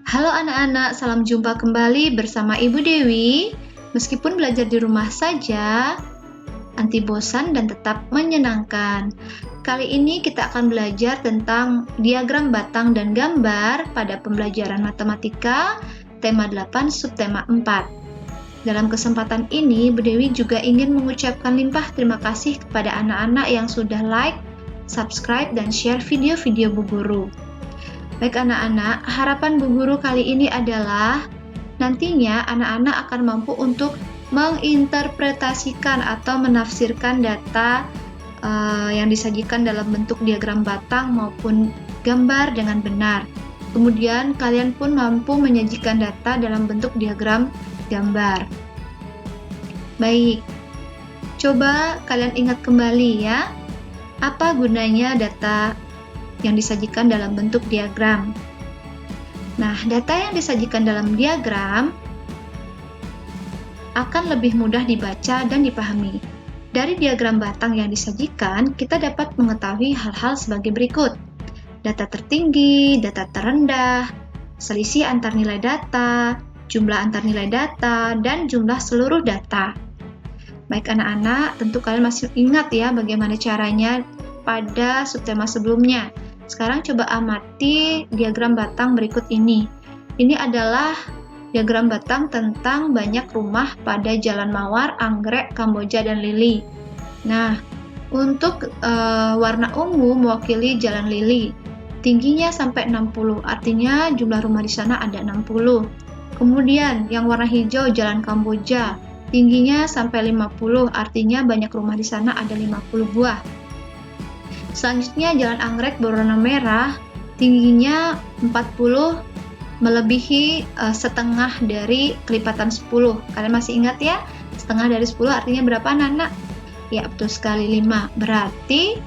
Halo anak-anak, salam jumpa kembali bersama Ibu Dewi. Meskipun belajar di rumah saja, anti bosan dan tetap menyenangkan. Kali ini kita akan belajar tentang diagram batang dan gambar pada pembelajaran matematika, tema 8, subtema 4. Dalam kesempatan ini, Bu Dewi juga ingin mengucapkan limpah terima kasih kepada anak-anak yang sudah like, subscribe, dan share video-video Bu Guru. Baik anak-anak, harapan Bu Guru kali ini adalah nantinya anak-anak akan mampu untuk menginterpretasikan atau menafsirkan data yang disajikan dalam bentuk diagram batang maupun gambar dengan benar. Kemudian kalian pun mampu menyajikan data dalam bentuk diagram gambar. Baik, coba kalian ingat kembali ya, apa gunanya data yang disajikan dalam bentuk diagram. Nah, data yang disajikan dalam diagram akan lebih mudah dibaca dan dipahami. Dari diagram batang yang disajikan, kita dapat mengetahui hal-hal sebagai berikut. Data tertinggi, data terendah, selisih antar nilai data, jumlah antar nilai data, dan jumlah seluruh data. Baik anak-anak, tentu kalian masih ingat ya bagaimana caranya pada subtema sebelumnya. Sekarang coba amati diagram batang berikut ini. Ini adalah diagram batang tentang banyak rumah pada Jalan Mawar, Anggrek, Kamboja, dan Lili. Nah, untuk warna ungu mewakili Jalan Lili. Tingginya sampai 60, artinya jumlah rumah di sana ada 60. Kemudian yang warna hijau Jalan Kamboja. Tingginya sampai 50, artinya banyak rumah di sana ada 50 buah. Selanjutnya Jalan Anggrek berwarna merah, tingginya 40 melebihi setengah dari kelipatan 10. Kalian masih ingat ya? Setengah dari 10 artinya berapa anak-anak? Ya, betul sekali 5. Berarti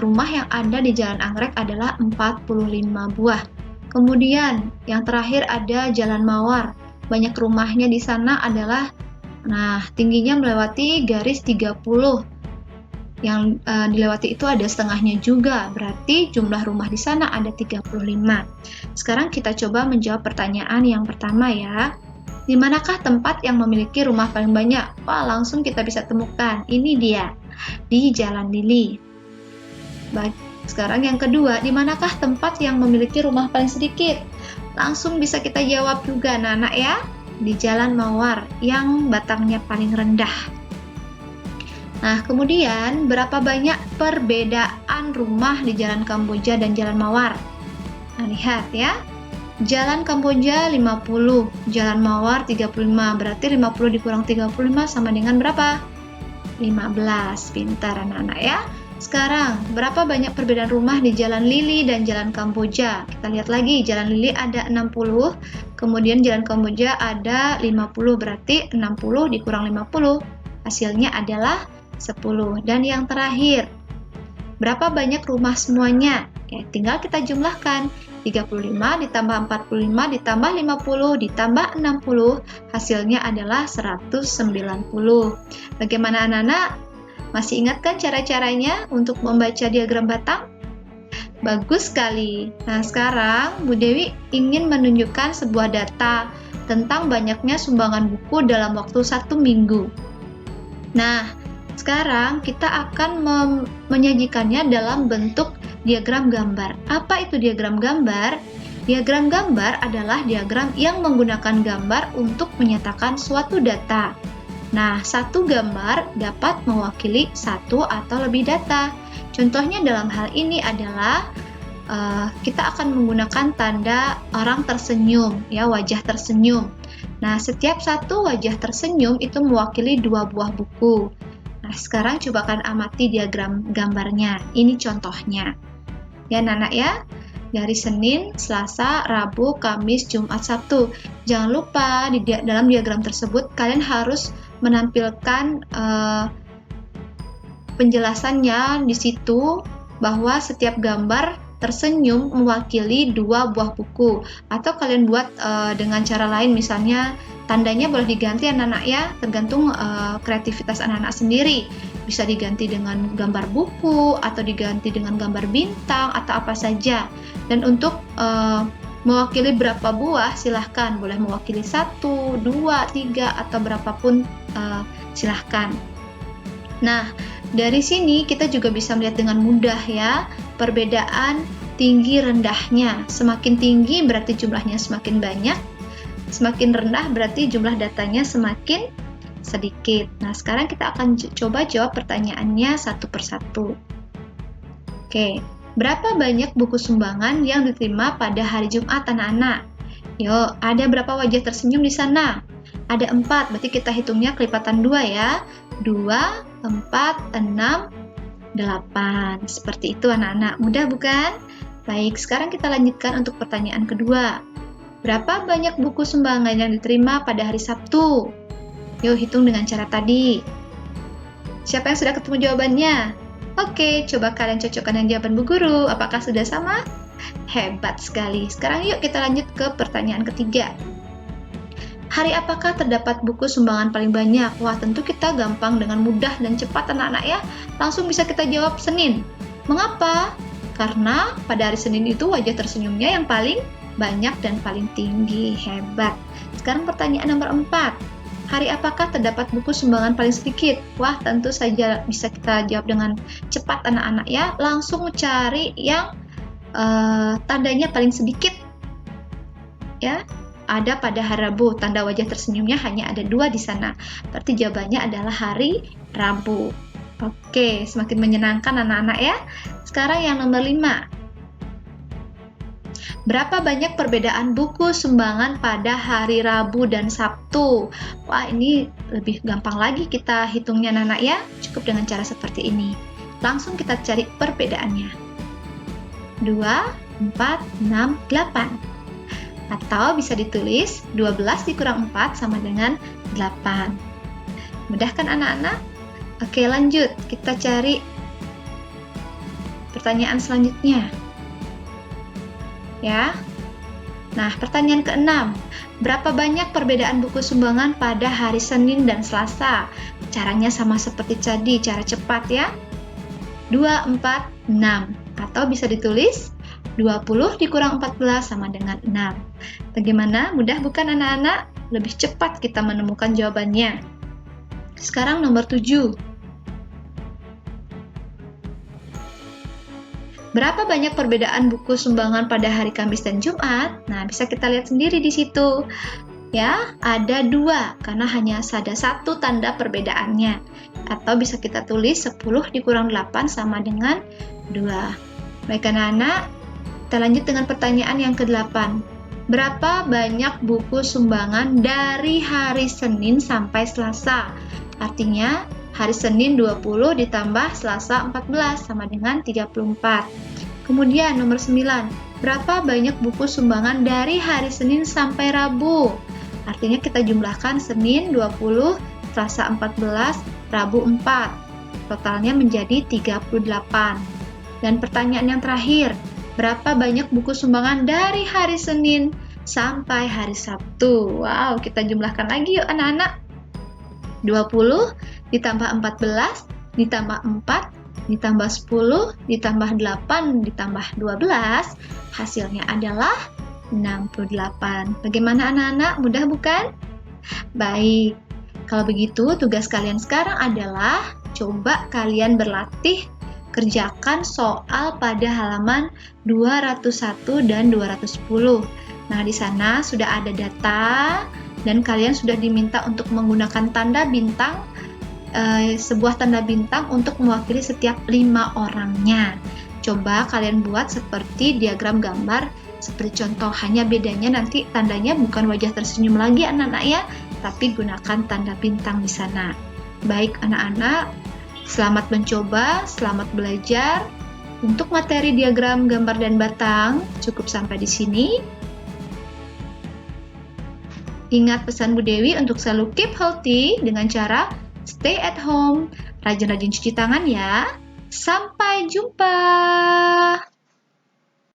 rumah yang ada di Jalan Anggrek adalah 45 buah. Kemudian yang terakhir ada Jalan Mawar. Banyak rumahnya di sana adalah, tingginya melewati garis 30. Yang dilewati itu ada setengahnya juga, berarti jumlah rumah di sana ada 35. Sekarang kita coba menjawab pertanyaan yang pertama ya. Di manakah tempat yang memiliki rumah paling banyak? Wah, langsung kita bisa temukan. Ini dia, di Jalan Lili. Baik, sekarang yang kedua, di manakah tempat yang memiliki rumah paling sedikit? Langsung bisa kita jawab juga, anak-anak ya. Di Jalan Mawar, yang batangnya paling rendah. Nah, kemudian berapa banyak perbedaan rumah di Jalan Kamboja dan Jalan Mawar? Nah, lihat ya. Jalan Kamboja 50, Jalan Mawar 35. Berarti 50 dikurang 35 sama dengan berapa? 15. Pintar anak-anak ya. Sekarang, berapa banyak perbedaan rumah di Jalan Lili dan Jalan Kamboja? Kita lihat lagi, Jalan Lili ada 60, kemudian Jalan Kamboja ada 50. Berarti 60 dikurang 50. Hasilnya adalah 10. Dan yang terakhir, berapa banyak rumah semuanya? Ya, tinggal kita jumlahkan. 35 ditambah 45 ditambah 50 ditambah 60, hasilnya adalah 190. Bagaimana anak-anak? Masih ingat kan cara-caranya untuk membaca diagram batang? Bagus sekali. Nah, sekarang Bu Dewi ingin menunjukkan sebuah data tentang banyaknya sumbangan buku dalam waktu 1 minggu. Nah, sekarang kita akan menyajikannya dalam bentuk diagram gambar. Apa itu diagram gambar? Diagram gambar adalah diagram yang menggunakan gambar untuk menyatakan suatu data. Nah, satu gambar dapat mewakili satu atau lebih data. Contohnya dalam hal ini adalah kita akan menggunakan tanda orang tersenyum, ya, wajah tersenyum. Nah, setiap satu wajah tersenyum itu mewakili 2 buah buku. Nah, sekarang coba kan amati diagram gambarnya. Ini contohnya. Ya, anak-anak ya. Dari Senin, Selasa, Rabu, Kamis, Jumat, Sabtu. Jangan lupa di dalam diagram tersebut kalian harus menampilkan penjelasannya di situ bahwa setiap gambar tersenyum mewakili 2 buah buku. Atau kalian buat dengan cara lain, misalnya tandanya boleh diganti anak-anak ya, tergantung kreativitas anak-anak sendiri. Bisa diganti dengan gambar buku, atau diganti dengan gambar bintang, atau apa saja. Dan untuk Mewakili berapa buah, silahkan. Boleh mewakili 1, 2, 3, atau berapapun silahkan. Nah, dari sini kita juga bisa melihat dengan mudah ya, perbedaan tinggi rendahnya. Semakin tinggi berarti jumlahnya semakin banyak, semakin rendah berarti jumlah datanya semakin sedikit. Nah, sekarang kita akan coba jawab pertanyaannya satu persatu. Oke, berapa banyak buku sumbangan yang diterima pada hari Jumat, anak-anak? Yuk, ada berapa wajah tersenyum di sana? Ada 4, berarti kita hitungnya kelipatan 2 ya. 2, 4, 6, 8. Seperti itu anak-anak. Mudah bukan? Baik, sekarang kita lanjutkan untuk pertanyaan kedua. Berapa banyak buku sumbangan yang diterima pada hari Sabtu? Yuk hitung dengan cara tadi. Siapa yang sudah ketemu jawabannya? Oke, coba kalian cocokkan dengan jawaban Bu Guru. Apakah sudah sama? Hebat sekali. Sekarang yuk kita lanjut ke pertanyaan ketiga. Hari apakah terdapat buku sumbangan paling banyak? Wah, tentu kita gampang dengan mudah dan cepat anak-anak ya. Langsung bisa kita jawab Senin. Mengapa? Karena pada hari Senin itu wajah tersenyumnya yang paling banyak dan paling tinggi. Hebat. Sekarang pertanyaan nomor 4. Hari apakah terdapat buku sumbangan paling sedikit? Wah, tentu saja bisa kita jawab dengan cepat anak-anak ya. Langsung cari yang tandanya paling sedikit. Ya. Ada pada hari Rabu, tanda wajah tersenyumnya hanya ada 2 di sana. Berarti jawabannya adalah hari Rabu. Oke, semakin menyenangkan anak-anak ya. Sekarang yang nomor 5. Berapa banyak perbedaan buku sumbangan pada hari Rabu dan Sabtu? Wah, ini lebih gampang lagi kita hitungnya anak-anak ya. Cukup dengan cara seperti ini. Langsung kita cari perbedaannya. 2, 4, 6, 8. Atau bisa ditulis 12 dikurang 4 sama dengan 8. Mudah kan anak-anak? Oke, lanjut. Kita cari pertanyaan selanjutnya. Ya. Nah, pertanyaan ke-6. Berapa banyak perbedaan buku sumbangan pada hari Senin dan Selasa? Caranya sama seperti tadi, cara cepat ya. 2, 4, 6. Atau bisa ditulis 20 dikurang 14 sama dengan 6. Bagaimana? Mudah bukan anak-anak? Lebih cepat kita menemukan jawabannya. Sekarang nomor 7. Berapa banyak perbedaan buku sumbangan pada hari Kamis dan Jumat? Nah, bisa kita lihat sendiri di situ. Ya, ada 2 karena hanya ada 1 tanda perbedaannya. Atau bisa kita tulis 10 dikurang 8 sama dengan 2. Baik anak-anak, kita lanjut dengan pertanyaan yang ke-8. Berapa banyak buku sumbangan dari hari Senin sampai Selasa? Artinya, hari Senin 20 ditambah Selasa 14 sama dengan 34. Kemudian nomor 9. Berapa banyak buku sumbangan dari hari Senin sampai Rabu? Artinya kita jumlahkan Senin 20, Selasa 14, Rabu 4. Totalnya menjadi 38. Dan pertanyaan yang terakhir. Berapa banyak buku sumbangan dari hari Senin sampai hari Sabtu? Wow, kita jumlahkan lagi yuk anak-anak. 20 ditambah 14, ditambah 4, ditambah 10, ditambah 8, ditambah 12, hasilnya adalah 68. Bagaimana anak-anak? Mudah bukan? Baik, kalau begitu tugas kalian sekarang adalah coba kalian berlatih kerjakan soal pada halaman 201 dan 210. Nah, di sana sudah ada data dan kalian sudah diminta untuk menggunakan tanda bintang, sebuah tanda bintang untuk mewakili setiap 5 orangnya. Coba kalian buat seperti diagram gambar, seperti contoh, hanya bedanya nanti tandanya bukan wajah tersenyum lagi anak-anak ya, tapi gunakan tanda bintang di sana. Baik anak-anak, selamat mencoba, selamat belajar. Untuk materi diagram gambar dan batang, cukup sampai di sini. Ingat pesan Bu Dewi untuk selalu keep healthy dengan cara stay at home. Rajin-rajin cuci tangan ya. Sampai jumpa.